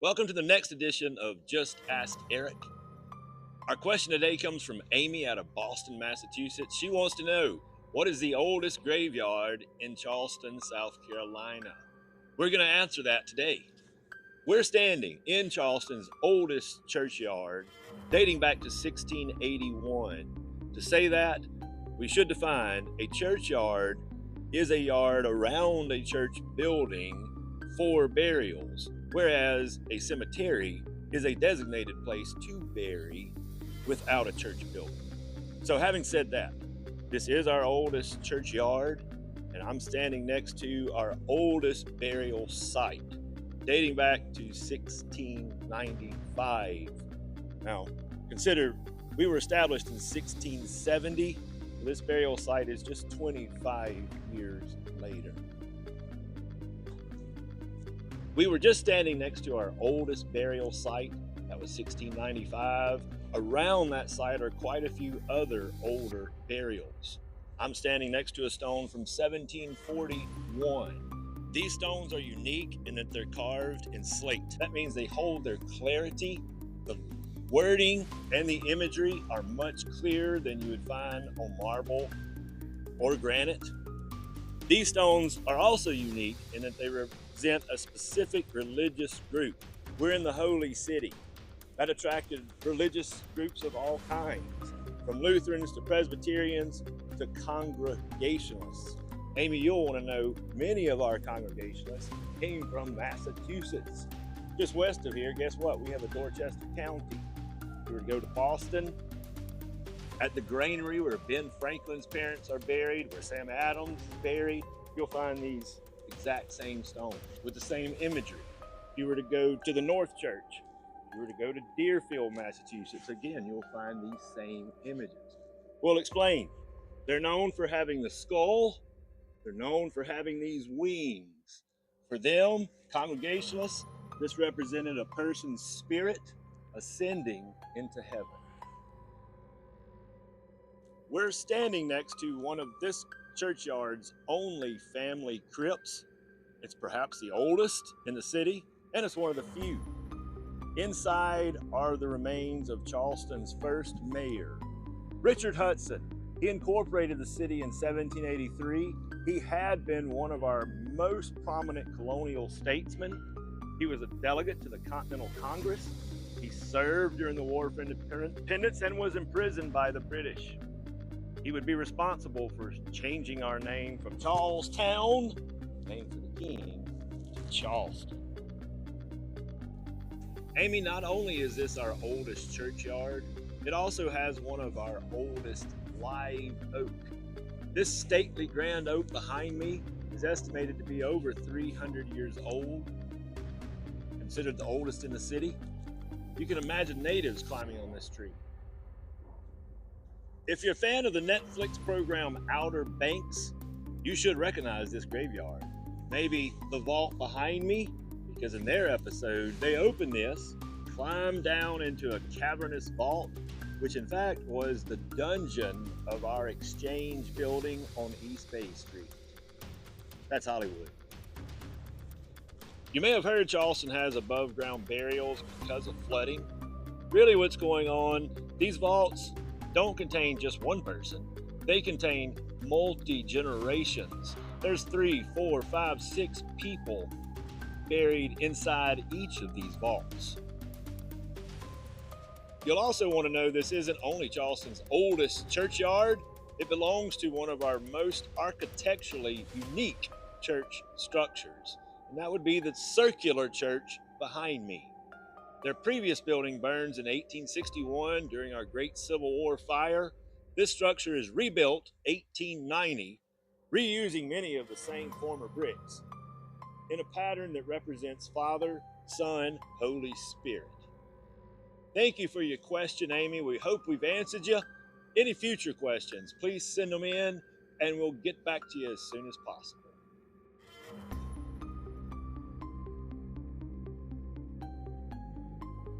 Welcome to the next edition of Just Ask Eric. Our question today comes from Amy out of Boston, Massachusetts. She wants to know, what is the oldest graveyard in Charleston, South Carolina? We're going to answer that today. We're standing in Charleston's oldest churchyard, dating back to 1681. To say that, we should define a churchyard is a yard around a church building for burials, whereas a cemetery is a designated place to bury without a church building. So, having said that, this is our oldest churchyard, and I'm standing next to our oldest burial site, dating back to 1695. Now, consider we were established in 1670. This burial site is just 25 years later. We were just standing next to our oldest burial site. That was 1695. Around that site are quite a few other older burials. I'm standing next to a stone from 1741. These stones are unique in that they're carved in slate. That means they hold their clarity. The wording and the imagery are much clearer than you would find on marble or granite. These stones are also unique in that they represent a specific religious group. We're in the Holy City. That attracted religious groups of all kinds, from Lutherans to Presbyterians to Congregationalists. Amy, you'll want to know many of our Congregationalists came from Massachusetts. Just west of here, guess what? We have a Dorchester County. If you were to go to Boston, at the granary where Ben Franklin's parents are buried, where Sam Adams is buried, you'll find these exact same stones with the same imagery. If you were to go to the North Church, if you were to go to Deerfield, Massachusetts, again, you'll find these same images. We'll explain. They're known for having the skull. They're known for having these wings. For them, Congregationalists, this represented a person's spirit ascending into heaven. We're standing next to one of this churchyard's only family crypts. It's perhaps the oldest in the city, and it's one of the few. Inside are the remains of Charleston's first mayor, Richard Hudson. He incorporated the city in 1783. He had been one of our most prominent colonial statesmen. He was a delegate to the Continental Congress. He served during the War for Independence and was imprisoned by the British. He would be responsible for changing our name from Charlestown, named for the king, to Charleston. Amy, not only is this our oldest churchyard, it also has one of our oldest live oak. This stately grand oak behind me is estimated to be over 300 years old, considered the oldest in the city. You can imagine natives climbing on this tree. If you're a fan of the Netflix program Outer Banks, you should recognize this graveyard. Maybe the vault behind me, because in their episode, they open this, climb down into a cavernous vault, which in fact was the dungeon of our exchange building on East Bay Street. That's Hollywood. You may have heard Charleston has above ground burials because of flooding. Really what's going on, these vaults don't contain just one person. They contain multi-generations. There's 3, 4, 5, 6 people buried inside each of these vaults. You'll also want to know this isn't only Charleston's oldest churchyard, it belongs to one of our most architecturally unique church structures, and that would be the circular church behind me. Their previous building burns in 1861 during our Great Civil War fire. This structure is rebuilt 1890, reusing many of the same former bricks in a pattern that represents Father, Son, Holy Spirit. Thank you for your question, Amy. We hope we've answered you. Any future questions, please send them in and we'll get back to you as soon as possible.